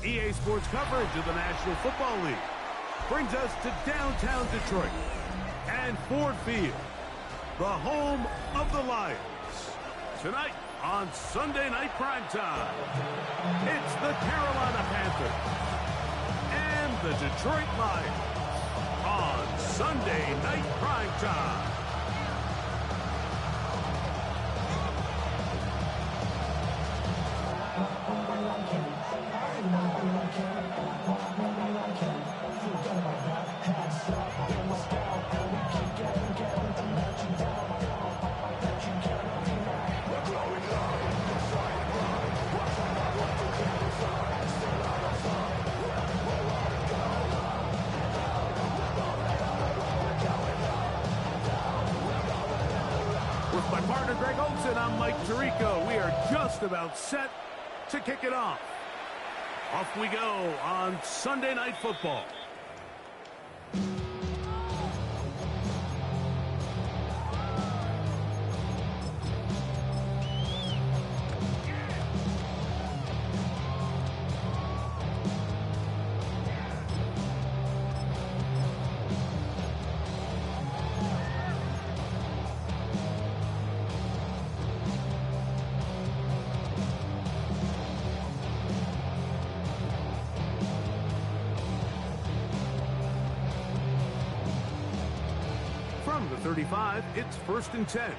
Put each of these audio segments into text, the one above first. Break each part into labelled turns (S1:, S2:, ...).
S1: EA Sports coverage of the National Football League brings us to downtown Detroit and Ford Field, the home of the Lions. Tonight on Sunday Night Primetime, it's the Carolina Panthers and the Detroit Lions on Sunday Night Primetime. With my partner Greg Olson, I'm Mike Tirico. We are just about set to kick it off. Off we go on Sunday Night Football. From the 35, it's 1st and 10.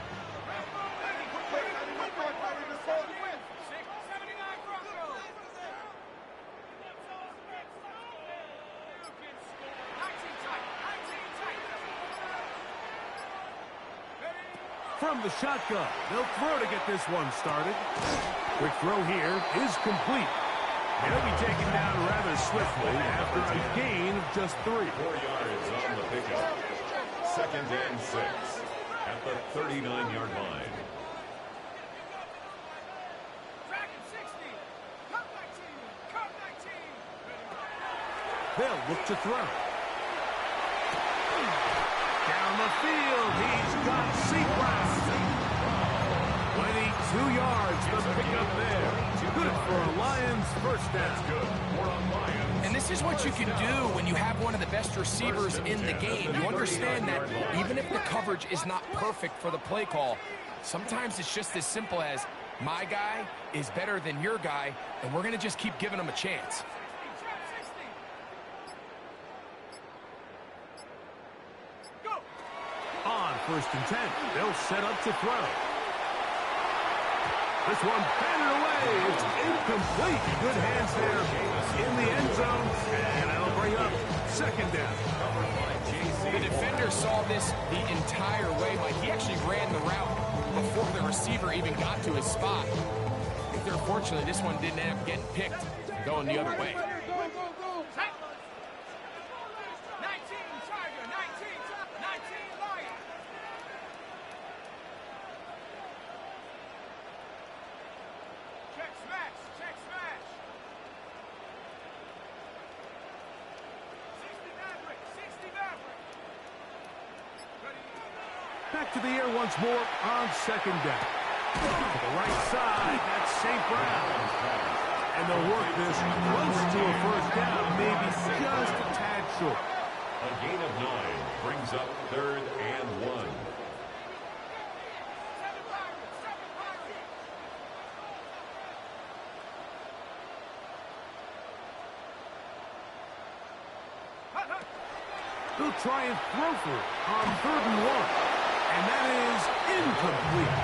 S1: From the shotgun, they'll throw to get this one started. Quick throw here is complete. He'll be taken down rather swiftly after a gain of just 3.
S2: 4 yards on the pickup. 2nd and 6 at the 39-yard line.
S1: They'll look to throw. Down the field, he's got Seabrass. 22 yards, the pickup there. Good for a Lions first down.
S2: Good for a Lions.
S3: And this is what you can do when you have one of the best receivers in the game. You understand that even if the coverage is not perfect for the play call, sometimes it's just as simple as my guy is better than your guy, and we're going to just keep giving him a chance.
S1: On 1st and 10, they'll set up to throw. This one batted away. It's incomplete. Good hands there in the end zone. And that'll bring up 2nd down.
S3: The defender saw this the entire way, Mike. He actually ran the route before the receiver even got to his spot. If they're fortunate, this one didn't end up getting picked, going the other way.
S1: Back to the air once more on 2nd down. To the right side, that's St. Brown. And they'll work this close to a 1st down, maybe just a tad short.
S2: A gain of 9 brings up 3rd and 1.
S1: They'll try and throw for it on 3rd and 1. And that is incomplete.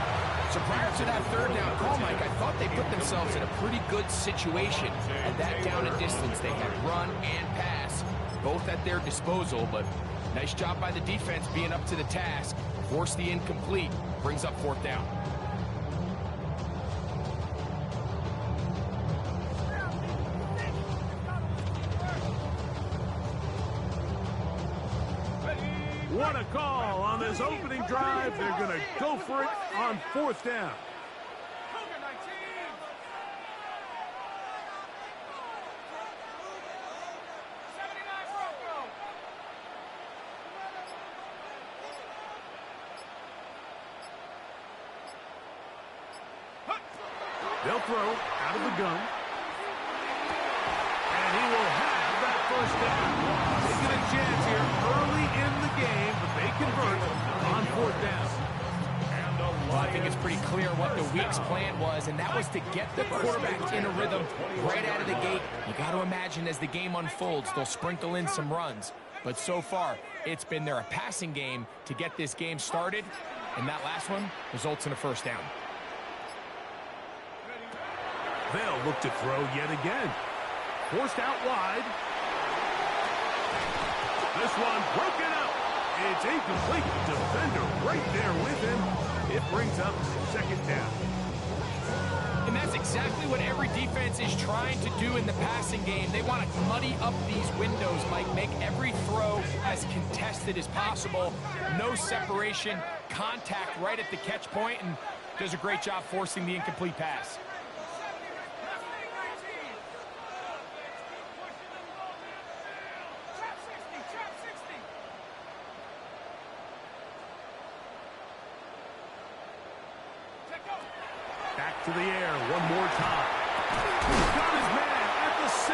S3: So prior to that 3rd down call, Mike, I thought they put themselves in a pretty good situation. At that down and distance, they had run and pass, both at their disposal, but nice job by the defense being up to the task. Force the incomplete, brings up 4th down.
S1: What a call on this opening drive. They're going to go for it on 4th down. They'll throw out of the gun. first down. Taking a chance here early in the game, but they convert on fourth down.
S3: Well, I think it's pretty clear what the week's plan was, and that was to get the quarterback in a rhythm right out of the gate. You got to imagine as the game unfolds, they'll sprinkle in some runs. But so far, it's been a passing game to get this game started, and that last one results in a first down.
S1: They'll look to throw yet again. Forced out wide. This one broken up. It's incomplete. Defender right there with him. It brings up second down.
S3: And that's exactly what every defense is trying to do in the passing game. They want to muddy up these windows, Mike, make every throw as contested as possible. No separation, contact right at the catch point, and does a great job forcing the incomplete pass.
S1: Back to the air one more time. He's got his man at the 6.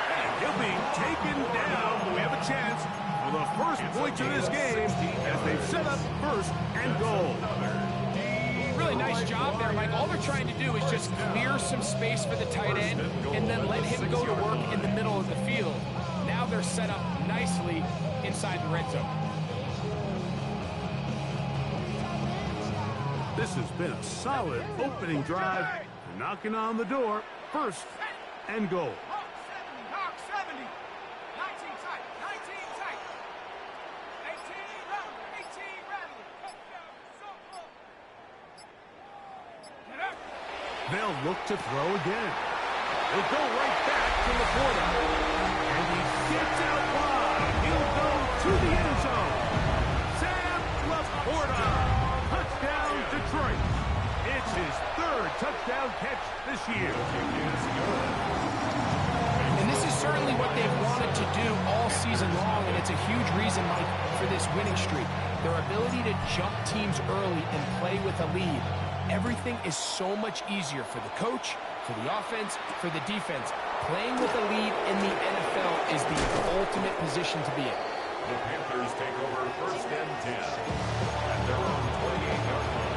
S1: And he'll be taken down. We have a chance for the first points of this game as they've set up first and goal.
S3: Really nice job there, Mike. All they're trying to do is just clear some space for the tight end and then let him go to work in the middle of the field. Now they're set up nicely inside the red zone.
S1: This has been a solid opening drive. They're knocking on the door. First and goal.
S4: Hawk 70. 19 tight. 19 tight. 18 Rattler. 18 Rattler. Touchdown. So close. Get up.
S1: They'll look to throw again. They'll go right back to Laporta. And he gets out wide. He'll go to the end zone. Sam Laporta. Touchdown, Detroit. It's his third touchdown catch this year.
S3: And this is certainly what they've wanted to do all season long, and it's a huge reason, Mike, for this winning streak. Their ability to jump teams early and play with a lead. Everything is so much easier for the coach, for the offense, for the defense. Playing with a lead in the NFL is the ultimate position to be in.
S2: The Panthers take over first and 10 at their own 28-yard line.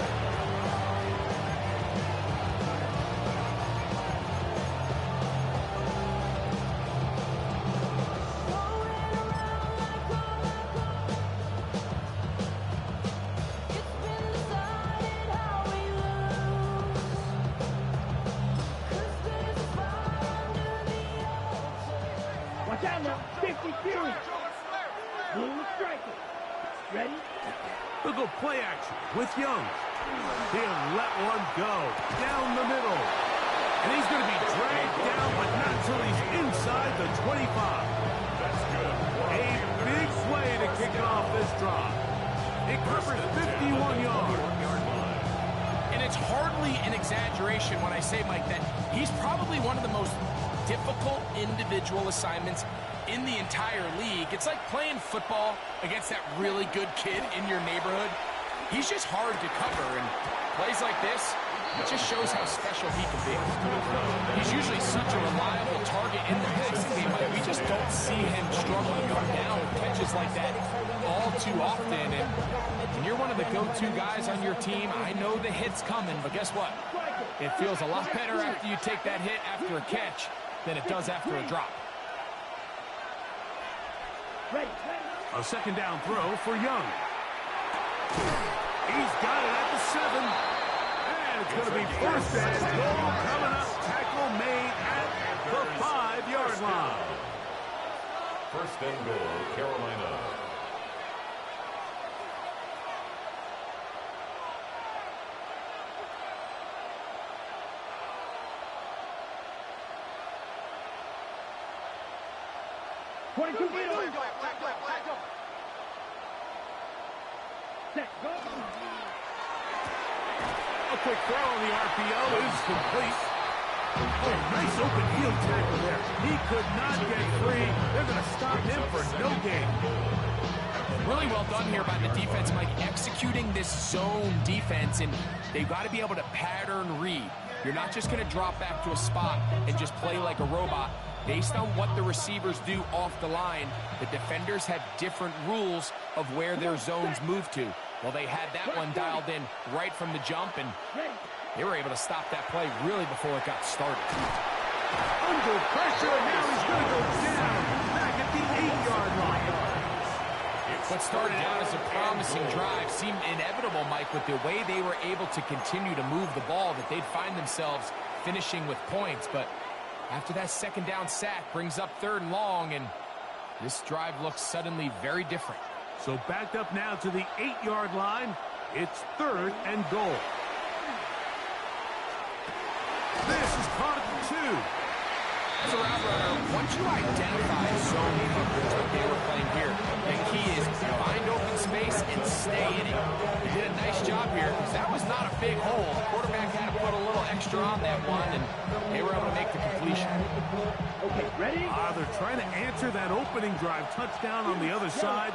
S5: Watch out now, 50 Fury. Blue striker. Ready?
S1: They'll go play action with Young. He'll let one go down the middle. And he's going to be dragged down, but not until he's inside the 25.
S2: That's good.
S1: A big play to kick off this drive. It covers 51 yards.
S3: And it's hardly an exaggeration when I say, Mike, that he's probably one of the most difficult individual assignments in the entire league. It's like playing football against that really good kid in your neighborhood. He's just hard to cover, and plays like this, it just shows how special he can be. He's usually such a reliable target in the passing game. Like, we just don't see him struggle to come down with catches like that all too often. And when you're one of the go-to guys on your team, I know the hit's coming, but guess what? It feels a lot better after you take that hit after a catch than it does after a drop.
S1: A second down throw for Young. He's got it at the 7. And it's going to be first and goal coming up. Tackle made at the 5-yard line.
S2: First and goal, Carolina.
S1: A quick throw on the RPO is complete. Oh, nice open field tackle there. He could not get free. They're going to stop him for no gain.
S3: Really well done here by the defense, Mike, executing this zone defense, and they've got to be able to pattern read. You're not just going to drop back to a spot and just play like a robot. Based on what the receivers do off the line, the defenders have different rules of where their zones move to. Well, they had that one dialed in right from the jump, and they were able to stop that play really before it got started.
S1: Under pressure, now he's going to go down, back at the 8-yard line.
S3: What started out as a promising drive seemed inevitable, Mike, with the way they were able to continue to move the ball, that they'd find themselves finishing with points. But after that second down sack brings up 3rd and long, and this drive looks suddenly very different.
S1: So backed up now to the 8-yard line. It's 3rd and goal. This is caught at the 2.
S3: As a route runner, once you identify zone coverage like they were playing here, the key is find open space and stay in it. They did a nice job here because that was not a big hole. The quarterback had to put a little extra on that one, and they were able to make the completion.
S5: Okay, ready?
S1: They're trying to answer that opening drive touchdown on the other side.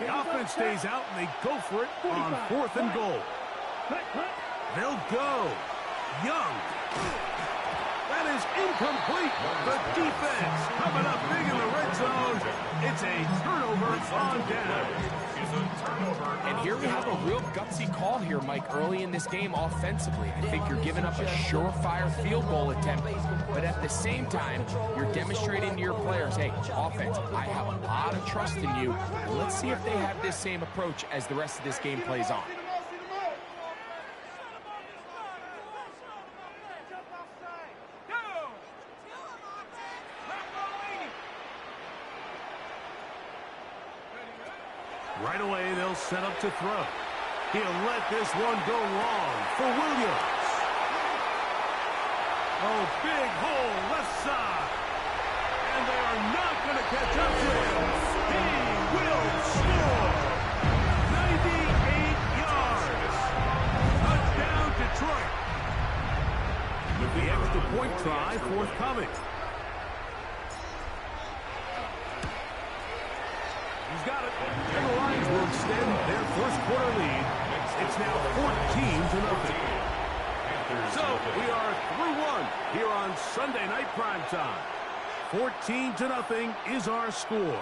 S1: The offense stays out, and they go for it on 4th and goal. They'll go. Young. That is incomplete. The defense coming up big in the red zone. It's a turnover on down.
S3: And here we have a real gutsy call here, Mike, early in this game offensively. I think you're giving up a surefire field goal attempt, but at the same time, you're demonstrating to your players, hey, offense, I have a lot of trust in you, and let's see if they have this same approach as the rest of this game plays on.
S1: Right away, they'll set up to throw. He'll let this one go long for Williams. Oh, big hole left side. And they are not going to catch up to him. He will score. 98 yards. Touchdown, Detroit. With the extra point try forthcoming. He's got it. And the Lions will extend their first quarter lead. It's now 14-0. So we are through one here on Sunday Night Primetime. 14-0 is our score.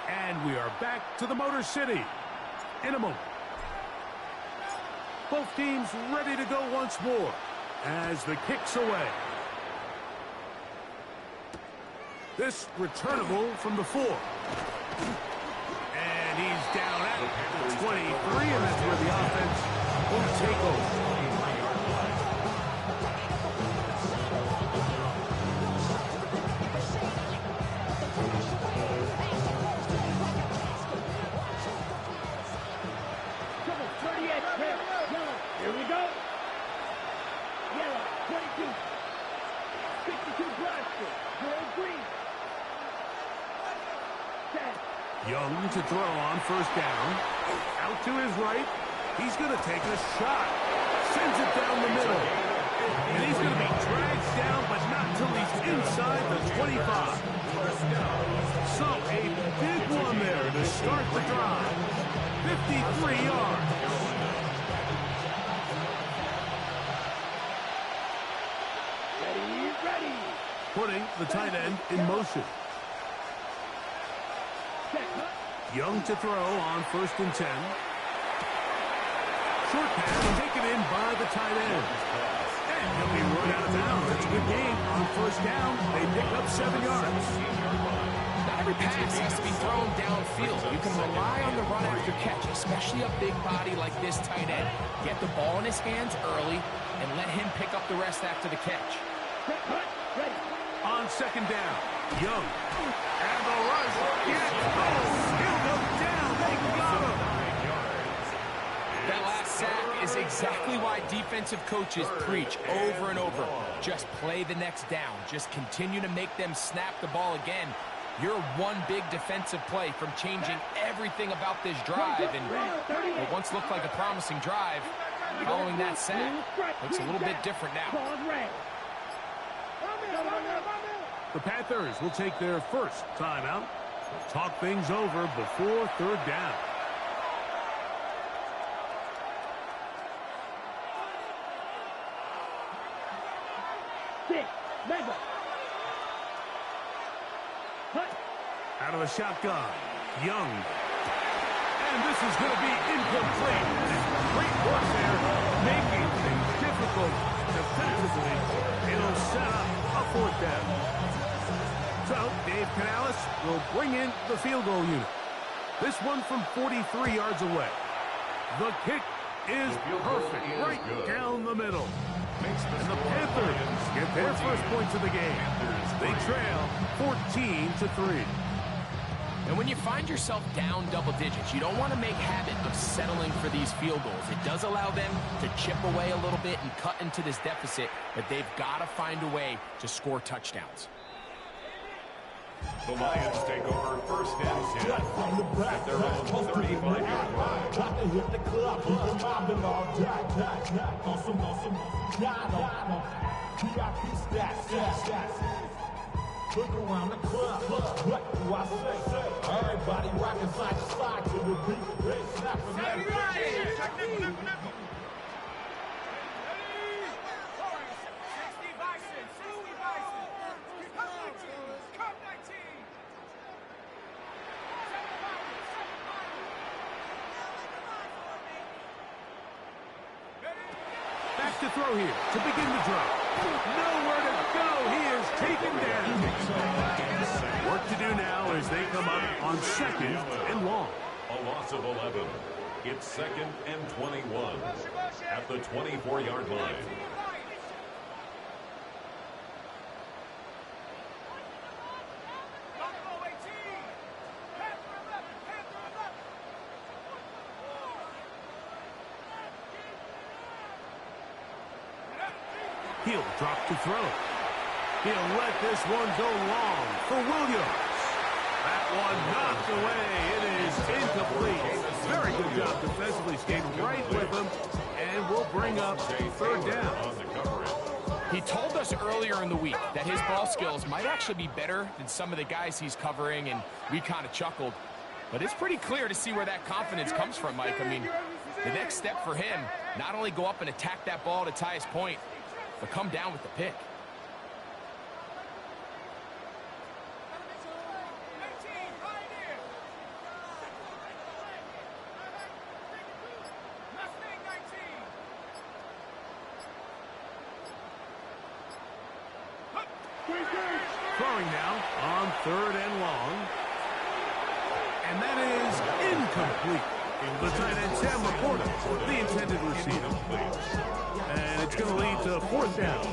S1: And we are back to the Motor City in a moment. Both teams ready to go once more as the kick's away. This returnable from the 4. And he's down at the 23, and that's where the offense will take over.
S5: Here we go. Yellow, 22. 62 blaster. Gold green.
S1: Young to throw on first down. Out to his right. He's going to take a shot. Sends it down the middle. And he's going to be dragged down, but not until he's inside the 25. So a big one there to start the drive. 53 yards.
S5: Ready.
S1: Putting the tight end in motion. Young to throw on first and 10. Short pass taken in by the tight end. And he'll be run out of bounds. It's a good game. On first down, they pick up 7 yards.
S3: Not every pass has to be thrown downfield. You can rely on the run after catch, especially a big body like this tight end. Get the ball in his hands early and let him pick up the rest after the catch.
S5: Ready.
S1: On second down, Young. And the rush. Yes. Oh, he'll go down. They got him.
S3: That last sack is exactly why defensive coaches preach over and over. Just play the next down. Just continue to make them snap the ball again. You're one big defensive play from changing everything about this drive. And what once looked like a promising drive, following that sack, looks a little bit different now.
S1: The Panthers will take their first timeout. Talk things over before third down. the shotgun. Young. And this is going to be incomplete. Great work there, making things difficult defensively. It'll set up a fourth down. So, Dave Canales will bring in the field goal unit. This one from 43 yards away. The kick is perfect, right down the middle. And the Panthers get their first points of the game. They trail 14-3.
S3: And when you find yourself down double digits, you don't want to make habit of settling for these field goals. It does allow them to chip away a little bit and cut into this deficit, but they've got to find a way to score touchdowns.
S2: The Lions take over first and 10 at their own 35-yard line.
S6: Got to hit the club, mobbing all day. Awesome, VIP stats. Look around the club, what do I say? Everybody rocking side to side to the beat. They snapping that beat.
S1: Back to throw here to begin the drive. Nowhere to go. He is taken down. Work to do now as they come up on second and long.
S2: A loss of 11. It's second and 21 at the 24-yard line.
S1: He'll drop to throw. He'll let this one go long for Williams. That one knocked away. It is incomplete. Very good job defensively, stayed right with him, and will bring up third down.
S3: He told us earlier in the week that his ball skills might actually be better than some of the guys he's covering, and we kind of chuckled. But it's pretty clear to see where that confidence comes from, Mike. I mean, the next step for him, not only go up and attack that ball to tie his point, but come down with the pick.
S1: Throwing now on third and long. And that is incomplete. The tight end, Sam Laporta, the intended receiver. And it's going to lead to fourth down.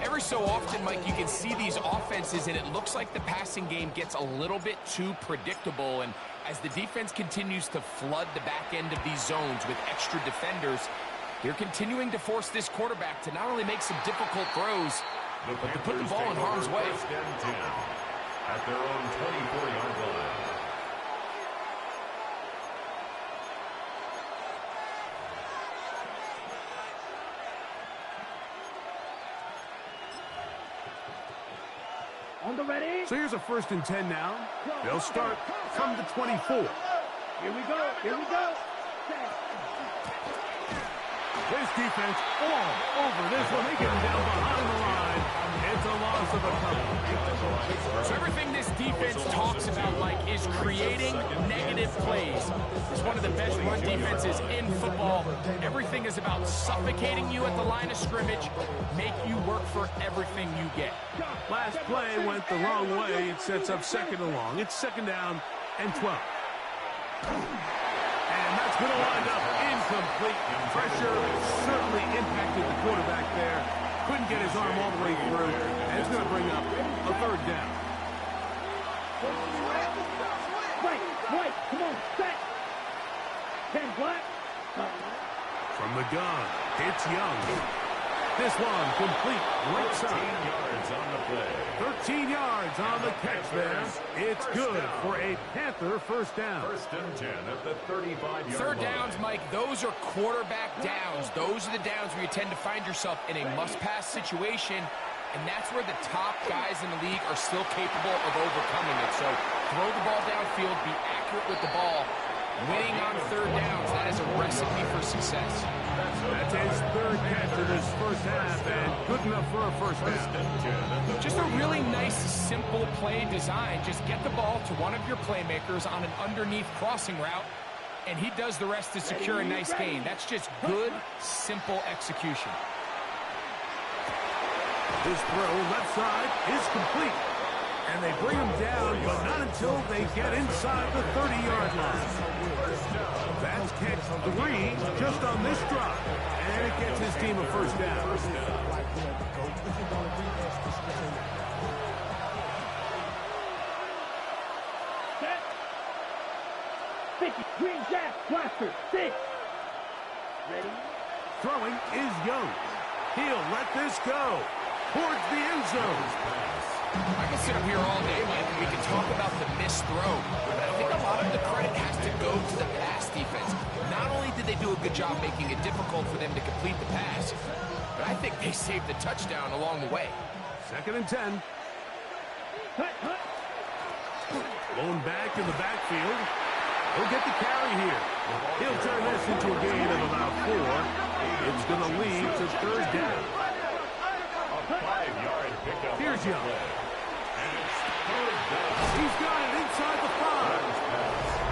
S3: Every so often, Mike, you can see these offenses, and it looks like the passing game gets a little bit too predictable. And as the defense continues to flood the back end of these zones with extra defenders, they're continuing to force this quarterback to not only make some difficult throws, but to put the ball in harm's way.
S2: First and 10 at their own 24-yard line.
S5: On the ready.
S1: So here's a first and 10 now. They'll start from the 24.
S5: Here we go. Here we go.
S1: This defense all over this one. They get him down behind the line. It's a loss of a couple.
S3: So everything this defense talks about, Mike, is creating negative plays. It's one of the best run defenses in football. Everything is about suffocating you at the line of scrimmage, make you work for everything you get.
S1: Last play went the wrong way. It sets up second and long. It's second down and 12. And that's going to wind up incomplete. Pressure certainly impacted the quarterback there. Couldn't get his arm all the way through. And it's going to bring up a third down.
S5: Right, come on, set. 10 black.
S1: From the gun, it's Young. This one complete right
S2: 13
S1: side.
S2: yards on the play.
S1: 13 yards on the catch there. It's good for a Panther first down.
S2: First and 10 at the 35-yard line.
S3: Third downs, Mike, those are quarterback downs. Those are the downs where you tend to find yourself in a must-pass situation, and that's where the top guys in the league are still capable of overcoming it. So throw the ball downfield, be accurate with the ball, Winning on third downs, that is a recipe for success.
S1: That's his third catch of this first half, and good enough for a first down.
S3: Just a really nice, simple play design. Just get the ball to one of your playmakers on an underneath crossing route, and he does the rest to secure a nice gain. That's just good, simple execution.
S1: His throw left side is complete. And they bring him down, but not until they get inside the 30-yard line. That's catch 3 just on this drive. And it gets his team a first down.
S5: Set. 50. Green Jack. Blaster. 6. Ready?
S1: Throwing is Young. He'll let this go towards the end zone.
S3: I can sit up here all day, Mike, and we can talk about the missed throw, but I think a lot of the credit has to go to the pass defense. Not only did they do a good job making it difficult for them to complete the pass, but I think they saved the touchdown along the way.
S1: 2nd and 10. Blown back in the backfield. He'll get the carry here. He'll turn this into a gain of about 4. It's going to lead to third down.
S2: A 5-yard pickup.
S1: Here's Young.
S2: And it's third down.
S1: He's got it inside the 5.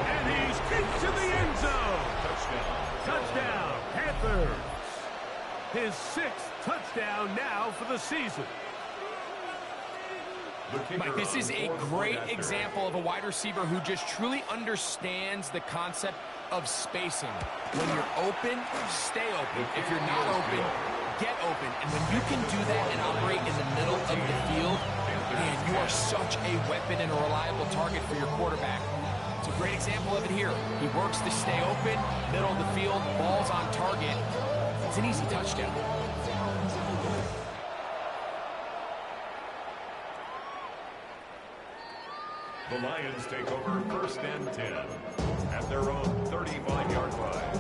S1: And he's into the end zone.
S2: Touchdown.
S1: Touchdown, Panthers. His 6th touchdown now for the season.
S3: Mike, this is a great example of a wide receiver who just truly understands the concept of spacing. When you're open, stay open. If you're not open, get open. And when you can do that and operate in the middle of the field, man, you are such a weapon and a reliable target for your quarterback. It's a great example of it here. He works to stay open, middle of the field, ball's on target. It's an easy touchdown.
S2: The Lions take over 1st and 10 at their own 35-yard line.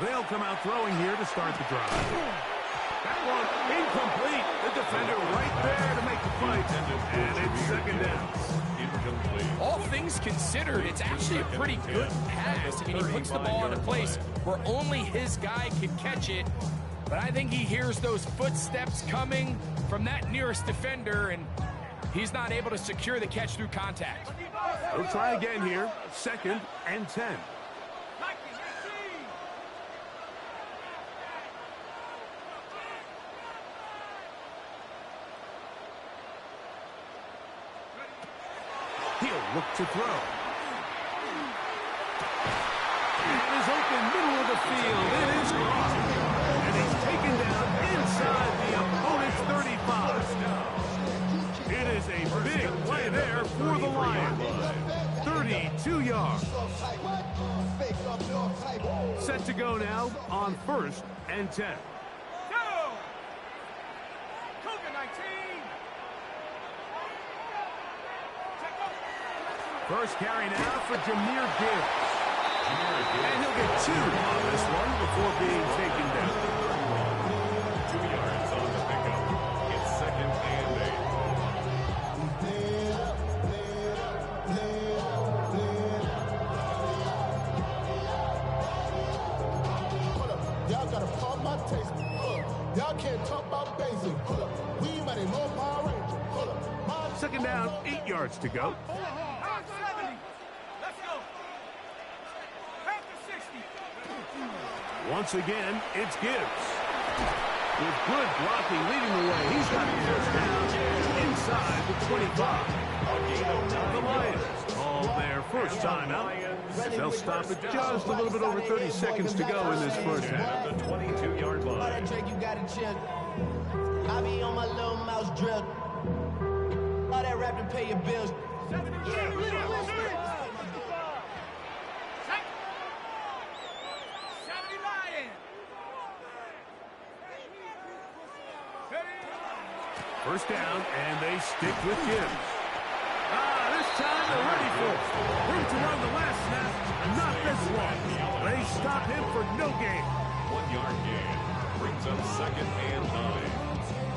S1: They'll come out throwing here to start the drive. That one incomplete. The defender right there to make the fight. And it's 2nd down.
S2: Incomplete.
S3: All things considered, it's actually a pretty good pass. I mean, he puts the ball in a place where only his guy can catch it. But I think he hears those footsteps coming from that nearest defender, and he's not able to secure the catch through contact.
S1: They'll try again here. 2nd and 10. He'll look to throw. It is open, middle of the field. It is caught. And he's taken down inside the opponent's 35. It is a big play there for the Lions. 32 yards. Set to go now on 1st and 10. First carry now for Jahmyr Gibbs. And he'll get 2 on this one before being taken down.
S2: 2 yards on the pickup. It's 2nd and
S6: 8. Y'all gotta pump my taste. Y'all can't talk about basic. We might have no Power Ranger.
S1: 2nd down, 8 yards to go. Once again, it's Gibbs. With good blocking leading the way, he's got a first down inside the 25. The Lions call their first timeout. They'll stop it just a little bit over 30 seconds to go in this first half.
S2: The 22-yard line.
S7: That Drake, you gotta chill. I be on my little mouse drill. All that rap to pay your bills.
S1: First down, and they stick with Gibbs. This time they're ready for it. Room to run the last snap, not this one. They stop him for no gain.
S2: 1 yard gain brings up 2nd and 9.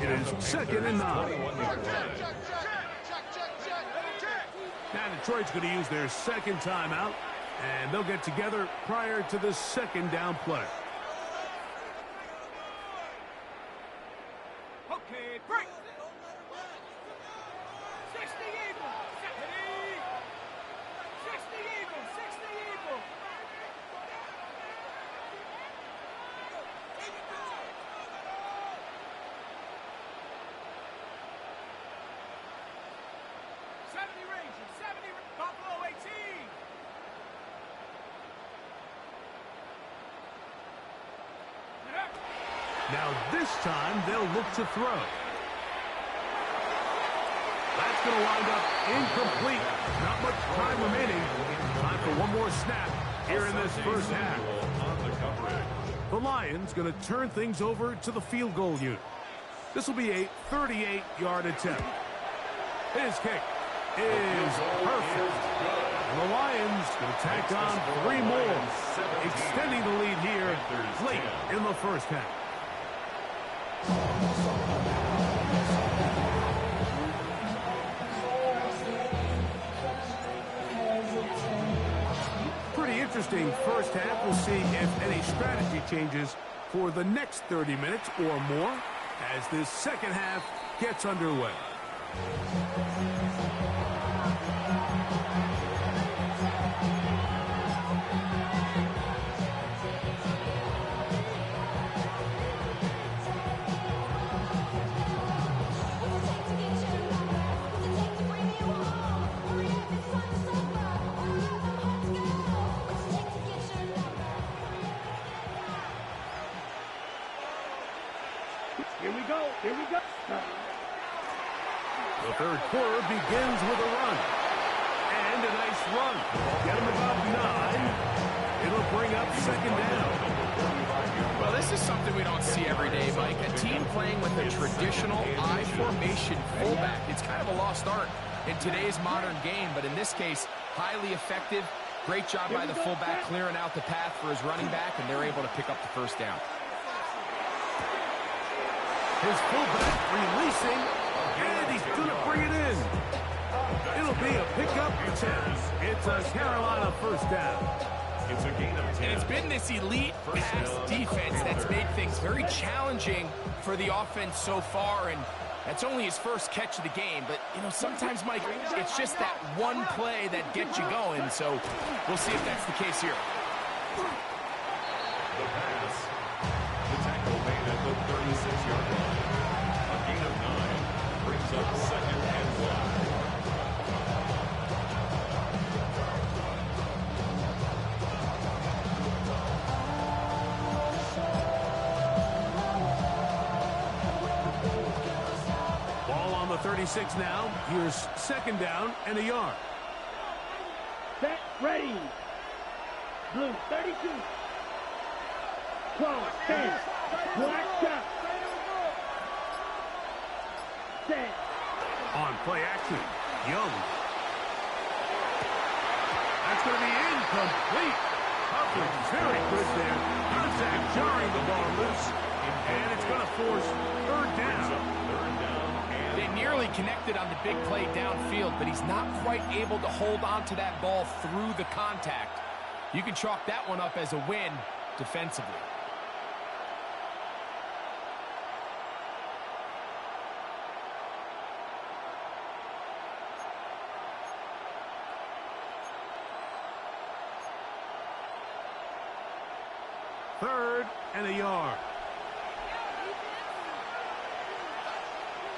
S1: It is 2nd and 9.
S2: 21-yard line.
S1: Now Detroit's going to use their second timeout, and they'll get together prior to the second down play.
S4: Okay, break. 60 Eagles. 60 Eagles. 60 Eagles. Rangers, 70 Buffalo 18.
S1: Now this time they'll look to throw. That's going to wind up incomplete. Not much time remaining. Time for one more snap here in this first half.
S2: On the coverage.
S1: The Lions going to turn things over to the field goal unit. This will be a 38-yard attempt. His kick is perfect. And the Lions going to tack on 3 more, extending the lead here late in the first half. Pretty interesting first half. We'll see if any strategy changes for the next 30 minutes or more as this second half gets underway.
S5: Here we go.
S1: The third quarter begins with a run. And a nice run. Get him about 9. It'll bring up second down.
S3: Well, this is something we don't see every day, Mike. A team playing with a traditional I formation fullback. It's kind of a lost art in today's modern game, but in this case, highly effective. Great job by the fullback clearing out the path for his running back, and they're able to pick up the first down.
S1: His fullback releasing, and he's going to bring it in. It'll be a pickup 10. It's a Carolina first down.
S2: It's a gain of 10.
S3: And it's been this elite pass defense that's made things very challenging for the offense so far, and that's only his first catch of the game. But, you know, sometimes, Mike, it's just that one play that gets you going, so we'll see if that's the case here.
S2: The pass. The tackle made at the 36-yard line. A gain of 9 brings up second and 1.
S1: Ball on the 36 now. Here's second down and a yard.
S5: Set, ready. Blue, 32. 12, 10. Black shot. Set.
S1: On play action, Young. That's going to be incomplete. Coverage very good there. Contact jarring the ball loose. And it's going to force third down.
S3: They nearly connected on the big play downfield, but he's not quite able to hold on to that ball through the contact. You can chalk that one up as a win defensively.
S1: Third and a yard.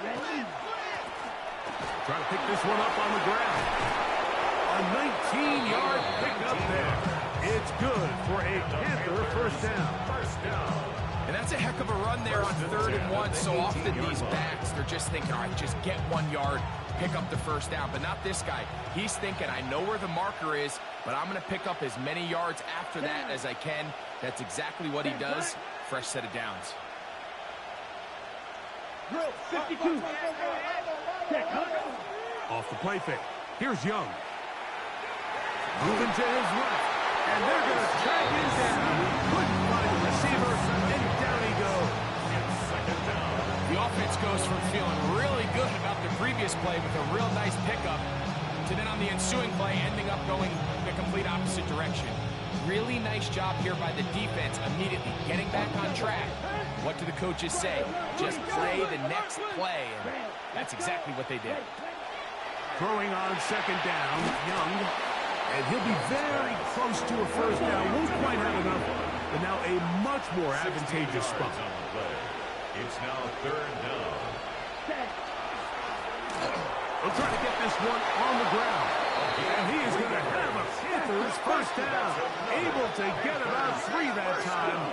S5: Ready.
S1: Trying to pick this one up on the ground. A 19-yard pickup there. It's good for a Panther first down.
S3: And that's a heck of a run there on 3rd and 1. So often these backs, they're just thinking, all right, just get 1 yard. pick up the first down, but not this guy. He's thinking, I know where the marker is, but I'm going to pick up as many yards after that as I can. That's exactly what he does. Fresh set of downs.
S5: Drill 52. Check,
S1: Off the play fake. Here's Young. Moving to his left. And they're going to track him down. Couldn't find the receiver, and down he goes.
S2: Second down.
S3: The offense goes from feeling really good about the previous play with a real nice pickup to then on the ensuing play ending up going the complete opposite direction. Really nice job here by the defense immediately getting back on track. What do the coaches say? Just play the next play, and that's exactly what they did.
S1: Throwing on second down, Young. And he'll be very close to a first down. Won't quite have enough, but now a much more advantageous spot.
S2: It's now third down.
S1: They'll try to get this one on the ground. And he is going to have a Panthers first down. Able to get about 3 that time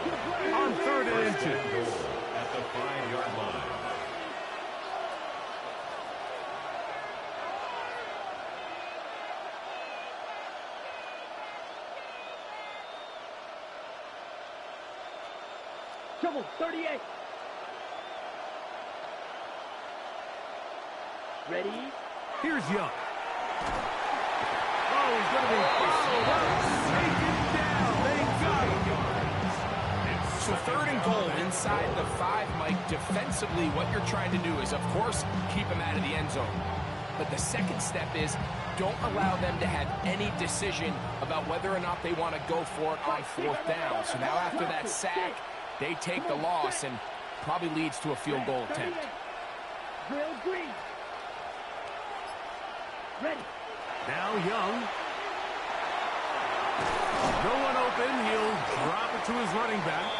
S1: on 3rd and 2.
S2: At the 5-yard line.
S5: Trouble 38. Ready?
S1: Here's Young. Oh, he's going to be followed up. Taken down. They got him.
S3: So 3rd and goal inside the 5, Mike. Defensively, what you're trying to do is, of course, keep him out of the end zone. But the second step is don't allow them to have any decision about whether or not they want to go for it on 4th down. So now after that sack, they take the loss and probably leads to a field goal attempt.
S5: Drill green. Ready.
S1: Now Young. No one open. He'll drop it to his running back.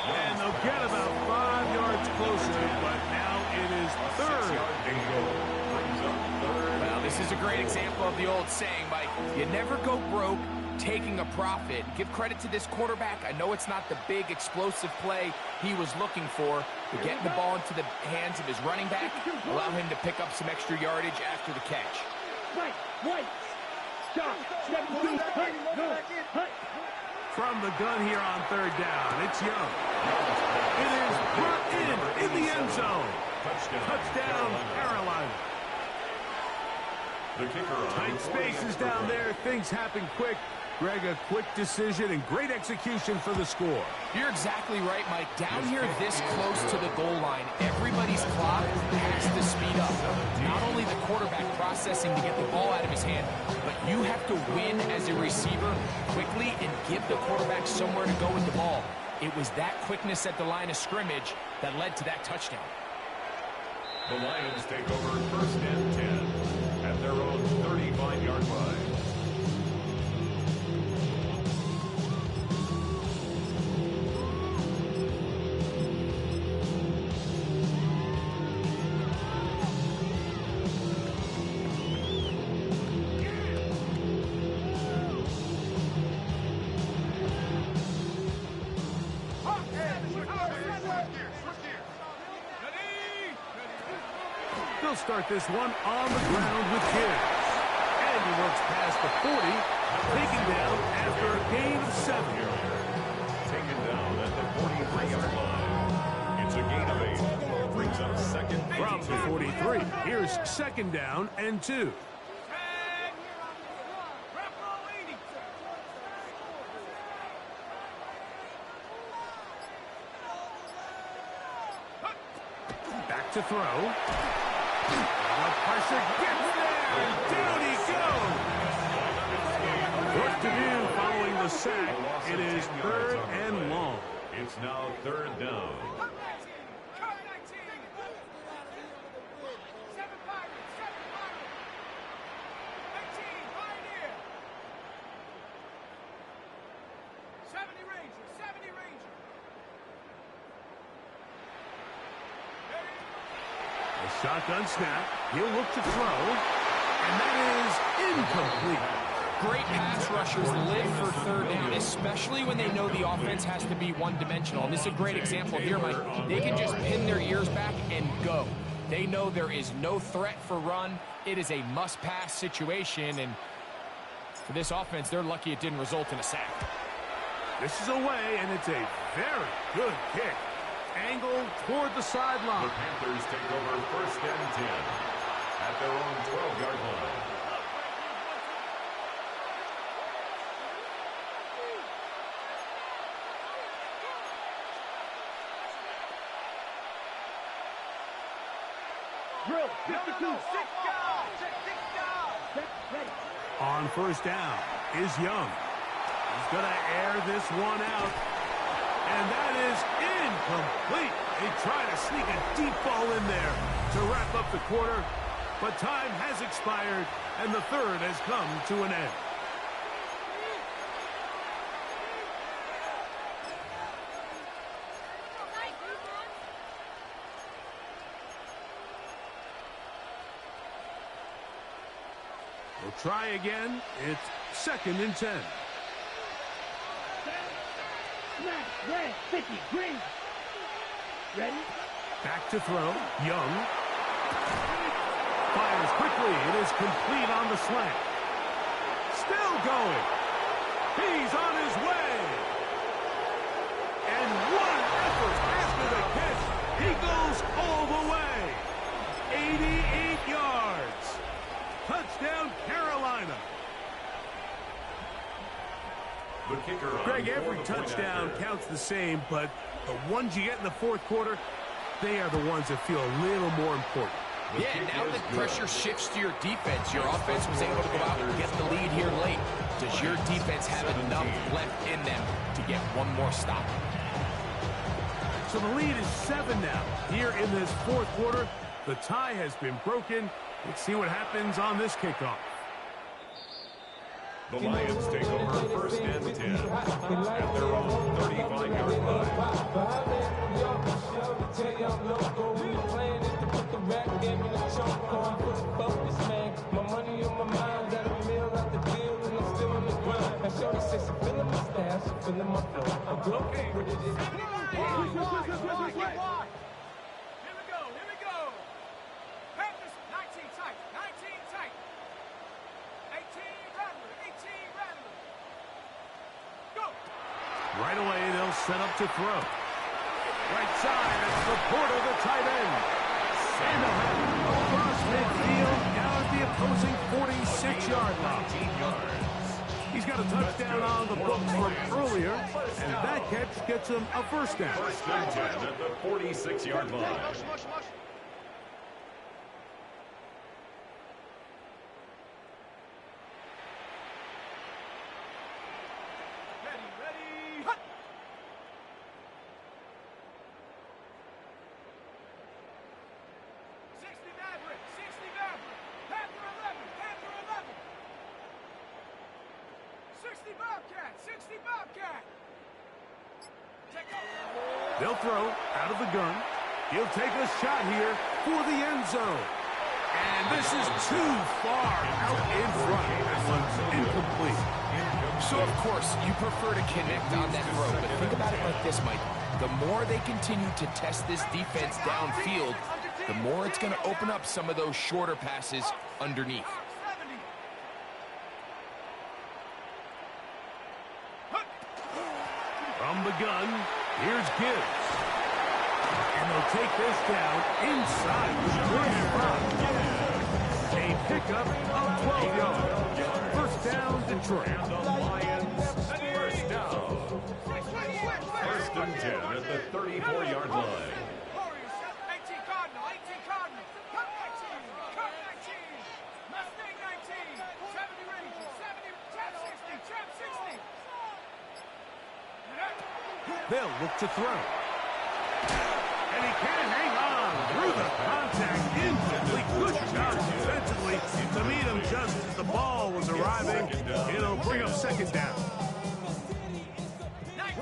S1: And they'll get about 5 yards closer, but now it is 3rd and goal.
S3: Well, this is a great example of the old saying, Mike. You never go broke taking a profit. Give credit to this quarterback. I know it's not the big explosive play he was looking for, but getting the ball into the hands of his running back, allow him to pick up some extra yardage after the catch.
S5: Right. Stop. 72. Hunt.
S1: From the gun here on 3rd down, it's Young. It is brought in the end zone. Touchdown, Carolina.
S2: The kicker
S1: Tight spaces down there. Things happen quick. Greg, a quick decision and great execution for the score.
S3: You're exactly right, Mike. Down here this close to the goal line, everybody's clock has to speed up. Not only the quarterback processing to get the ball out of his hand, but you have to win as a receiver quickly and give the quarterback somewhere to go with the ball. It was that quickness at the line of scrimmage that led to that touchdown.
S2: The Lions take over 1st and 10 at their own 35-yard line.
S1: They'll start this one on the ground with Gibbs. And he works past the 40, taken down after a gain of 7.
S2: Taken down at the 43-yard line. It's a gain of 8. Brings up 2nd.
S1: From the 43, here's 2nd down and 2. Back to throw. The pressure gets there, and down he goes. What to do following the sack? It is 3rd and long.
S2: It's now 3rd down.
S1: Shotgun snap. He'll look to throw. And that is incomplete.
S3: Great pass rushers live for 3rd down, especially when they know the offense has to be one-dimensional. And this is a great example here, Mike. They can just pin their ears back and go. They know there is no threat for run. It is a must-pass situation, and for this offense, they're lucky it didn't result in a sack.
S1: This is away, and it's a very good kick. Angled toward the sideline.
S2: The Panthers take over 1st and 10 at their own 12-yard line.
S5: Drill, 52.
S1: On 1st down is Young. He's going to air this one out. And that is incomplete. They try to sneak a deep ball in there to wrap up the quarter. But time has expired, and the third has come to an end. We'll try again. It's 2nd and 10.
S5: Snap, red, 50, green. Ready?
S1: Back to throw. Young. Fires quickly. It is complete on the slant. Still going. He's on his way. And one effort after the catch. He goes all the way. 88 yards. Touchdown, Carolina.
S2: The kicker on
S1: Greg, every
S2: for the point
S1: touchdown
S2: after.
S1: counts the same, but the ones you get in the 4th quarter, they are the ones that feel a little more important.
S3: Yeah, now that pressure shifts to your defense, your offense was able to go out and get the lead here late. Does your defense have enough left in them to get one more stop?
S1: So the lead is 7 now. Here in this 4th quarter, the tie has been broken. Let's see what happens on this kickoff.
S2: The Lions take over 1st and 10 at their own 35-yard line.
S4: Here we go. Panthers, 19 tight, 19 tight. 18 Rattler, 18 Rattler. Go.
S1: Right away, they'll set up to throw. Right side, it's the Porter, the tight end. Sandoval across midfield, down at the opposing 46-yard line. He's got a touchdown on the books from earlier, and that catch gets him a 1st down.
S2: 1st and 10 at the 46-yard line.
S4: Ready. Hut. Panther 11. 60 Bobcat. 60 Bobcat. Take over.
S1: They'll throw out of the gun. He'll take a shot here for the end zone. And this is too far out in front. That one's incomplete.
S3: So, of course, you prefer to connect on that throw, but think about it like this, Mike. The more they continue to test this defense downfield, the more it's going to open up some of those shorter passes underneath.
S4: 70.
S1: From the gun, here's Gibbs. And they'll take this down inside the 35. A pickup of 12 yards. 1st down, Detroit.
S2: And the Lions, 1st down. 1st and 10 at the 34-yard line.
S4: Warriors, 18 Cardinal. Cut 19. Mustang 19. 70 Rangers. 70. Trap 60.
S1: They'll look to throw. And he can't hang on through the contact. Incomplete. Good job defensively to meet him just as the ball was arriving. It'll bring up 2nd down.
S4: 19.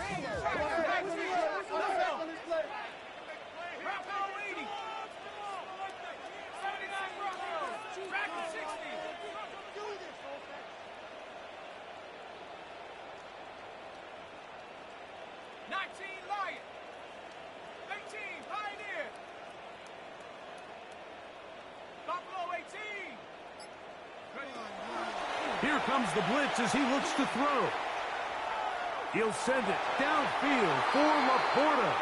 S4: Bronco 80. 79 Bronco. Tracker 60. 19 Lion. 18 Pioneer.
S1: Here comes the blitz as he looks to throw. He'll send it downfield for Laporta.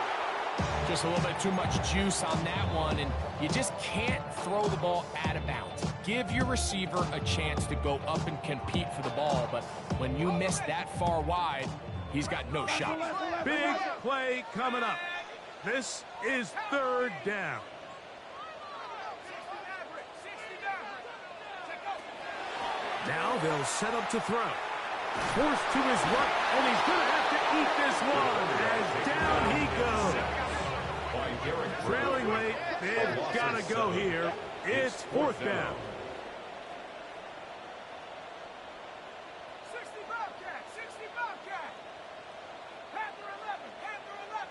S3: Just a little bit too much juice on that one, and you just can't throw the ball out of bounds. Give your receiver a chance to go up and compete for the ball, but when you miss that far wide, he's got no shot.
S1: Big play coming up. This is third down. Now they'll set up to throw. Forced to his right, and he's going to have to eat this one as down he goes. Trailing late, they've got to go here. It's fourth down.
S4: 60 Bobcat, 60 Bobcat. Panther 11, Panther 11.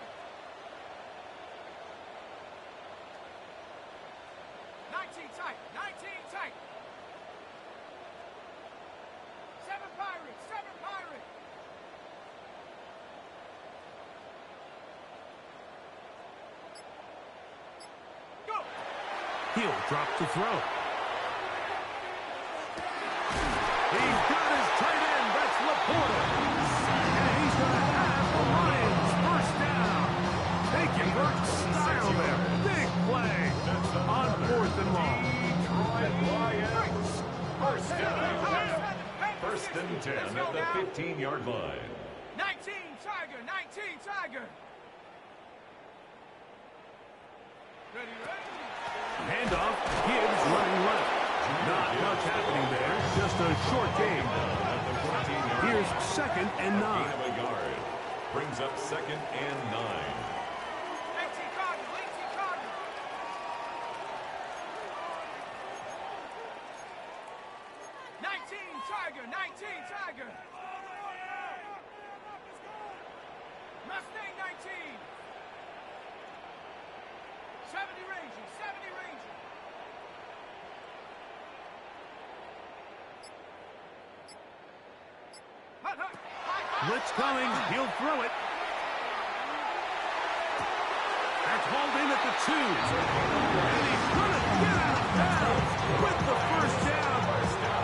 S4: 19 tight, 19 tight. 7 Pirates, 7 Pirates. Go!
S1: He'll drop to throw. He's got his tight end. That's Laporta. And he's going to have the Lions first down. They convert style there. Big play on fourth and long.
S2: First down. First and 10 at the 15-yard line.
S4: 19 Tiger, 19 Tiger. Ready, ready.
S1: Handoff. Gibbs running left. Not much happening there. Just a short game. Here's second and 9.
S2: Gain of a yard. Brings up second and 9.
S4: 18 Cardinal, 18 Cardinal. 19 Tiger, 19 Tiger. Mustang 19. 70 Ranger, 70 Ranger. Hut, hut.
S1: Blitz coming. He'll throw it. That's hauled in at the 2. And he's going to get out of bounds with the first down.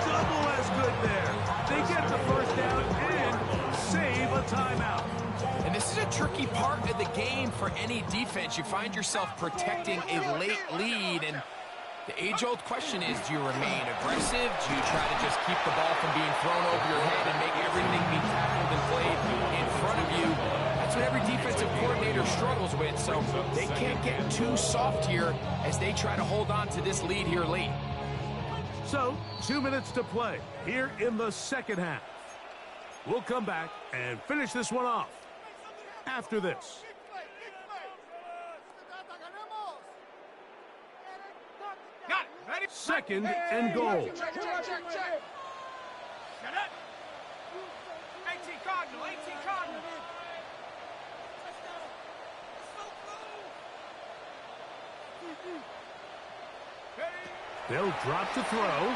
S1: Double as good there. They get the first down and save a timeout.
S3: And this is a tricky part of the game for any defense. You find yourself protecting a late lead, and the age-old question is, do you remain aggressive? Do you try to just keep the ball from being thrown over your head and make everything be tackled and played in front of you? That's what every defensive coordinator struggles with, so they can't get too soft here as they try to hold on to this lead here late.
S1: So, 2 minutes to play here in the second half. We'll come back and finish this one off after this.
S4: Got it. Ready?
S1: Second and goal.
S4: Check, check, check, check. Got it. 18 Cardinal, 18 Cardinal.
S1: They'll drop to throw.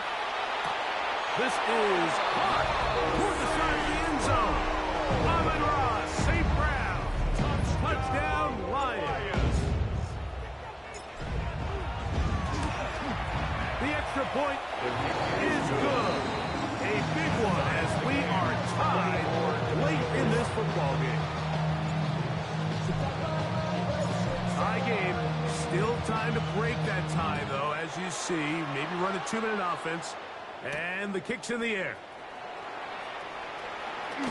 S1: This is caught toward the side of the end zone. Amon-Ra, St. Brown. Touchdown, Lions. The extra point is good. A big one as we are tied late in this football game. Tie game. Still time to break that tie, though, as you see. Maybe run a 2-minute offense. And the kick's in the air. A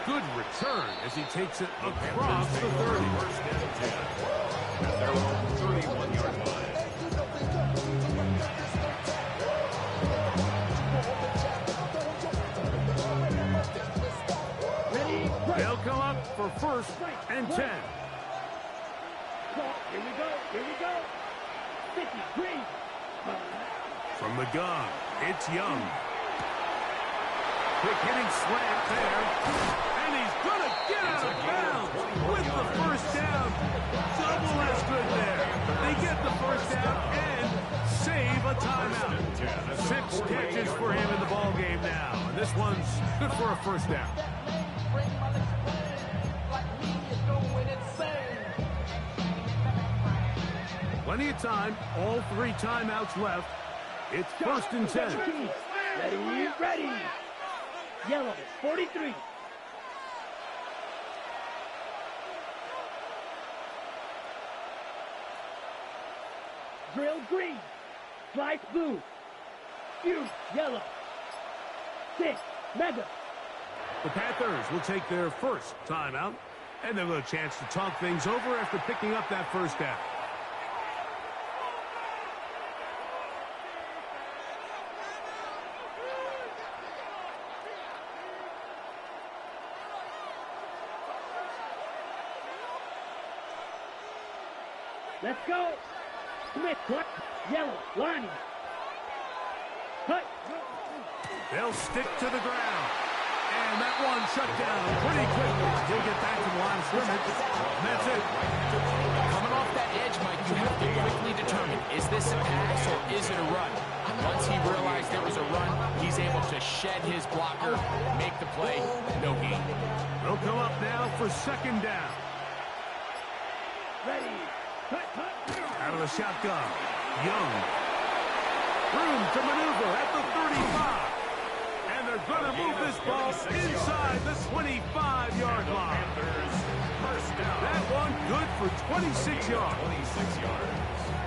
S1: good return as he takes it across the 30.
S2: First and 10 at their own 31-yard line.
S1: They'll come up for first and 10.
S5: Here we go. Here we go. 53.
S1: From the gun, it's Young. Quick hitting slant there. And he's going to get out of bounds with the first down. Double as good there. They get the first down and save a timeout. 6 catches for him in the ball game now. And this one's good for a first down. Plenty of time. All 3 timeouts left. It's first and 10.
S5: Ready, ready. Yellow, 43. Drill green. Slice blue. Fuse yellow. 6, mega.
S1: The Panthers will take their first timeout, and they'll get a chance to talk things over after picking up that first down.
S5: Let's go. Smith, what? Yellow, Lonnie. Cut.
S1: They'll stick to the ground. And that one shut down pretty quickly. He'll get back to the line of scrimmage. And that's it.
S3: Coming off that edge, Mike, you have to quickly determine, is this a pass or is it a run? Once he realized there was a run, he's able to shed his blocker, make the play, no gain.
S1: They'll come up now for second down.
S5: Ready. Cut, cut.
S1: Out of the shotgun. Young. Room to maneuver at the 35. And they're going to move this ball inside the 25-yard line. That one good for 26 yards.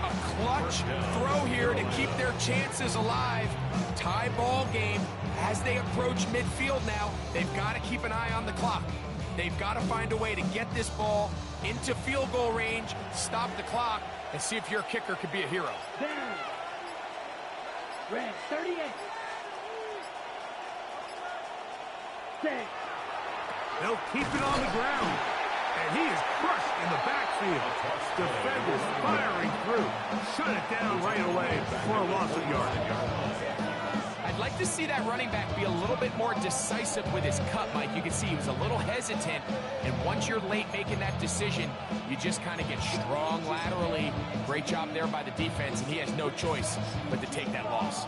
S3: A clutch throw here to keep their chances alive. Tie ball game. As they approach midfield now, they've got to keep an eye on the clock. They've got to find a way to get this ball into field goal range, stop the clock, and see if your kicker could be a hero.
S5: Down. Red, 38. 6.
S1: They'll keep it on the ground. And he is crushed in the backfield. Defenders firing through. Shut it down right away for a loss of yardage.
S3: I'd like to see that running back be a little bit more decisive with his cut, Mike. You can see he was a little hesitant, and once you're late making that decision, you just kind of get strong laterally. Great job there by the defense, and he has no choice but to take that loss.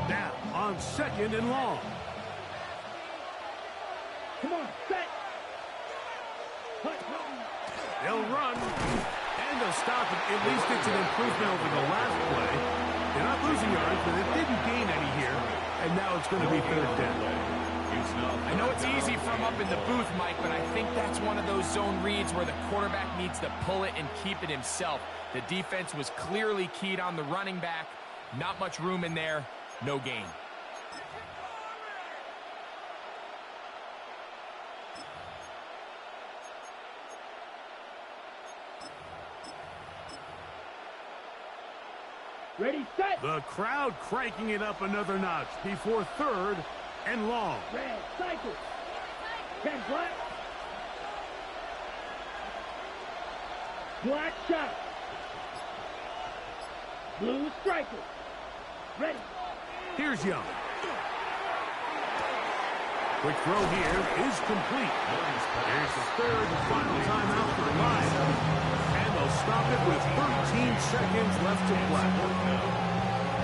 S1: Now on second and long.
S5: Come on, set. Cut, cut.
S1: They'll run, and they'll stop it. At least it's an improvement over the last play. They're not losing yards, but it didn't gain any here, and now it's going to be third down.
S3: I know it's easy from up in the booth, Mike, but I think that's one of those zone reads where the quarterback needs to pull it and keep it himself. The defense was clearly keyed on the running back. Not much room in there, no gain.
S5: Ready, set.
S1: The crowd cranking it up another notch before third and long.
S5: Red, cycle. 10 black. Black shot. Blue striker. Ready.
S1: Here's Young. Quick throw here is complete. Here's the third and final timeout for the Lions. And they'll stop it with 13 seconds left to play.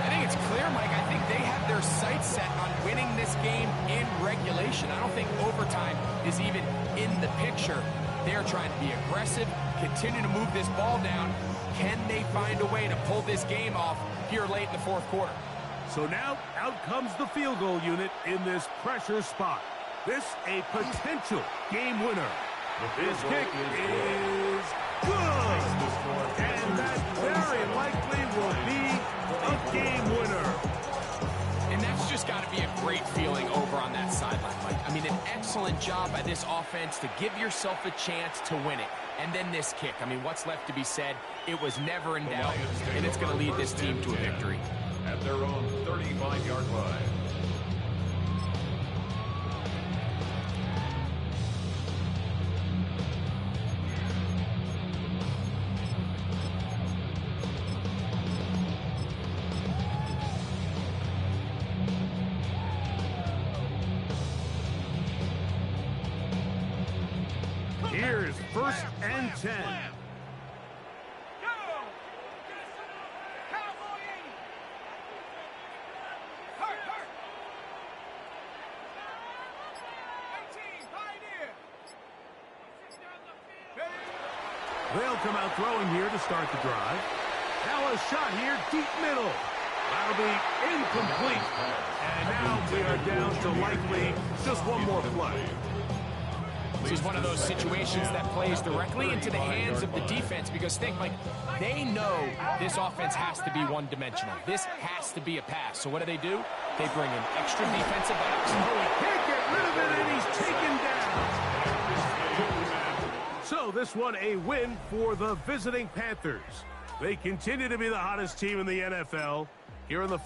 S3: I think it's clear, Mike. I think they have their sights set on winning this game in regulation. I don't think overtime is even in the picture. They're trying to be aggressive, continue to move this ball down. Can they find a way to pull this game off here late in the fourth quarter?
S1: So now, out comes the field goal unit in this pressure spot. This a potential game winner. This kick is good. And that very likely will be a game winner.
S3: And that's just got to be a great feeling over on that sideline, Mike. I mean, an excellent job by this offense to give yourself a chance to win it. And then this kick. I mean, what's left to be said? It was never in doubt, and it's going to lead this team to a victory.
S2: At their own 35-yard line.
S1: Here's first and 10. They'll come out throwing here to start the drive. Now a shot here, deep middle. That'll be incomplete. And now we are down to likely just one more play.
S3: This is one of those situations that plays directly into the hands of the defense because think, like, they know this offense has to be one-dimensional. This has to be a pass. So what do? They bring in extra defensive backs.
S1: Oh, he can't get rid of it, and he's taken down. So this one a win for the visiting Panthers. They continue to be the hottest team in the NFL. Here in the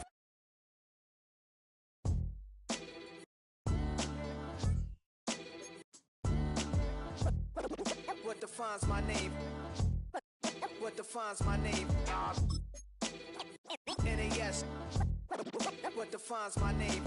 S7: What defines my name? What defines my name? NAS. What defines my name?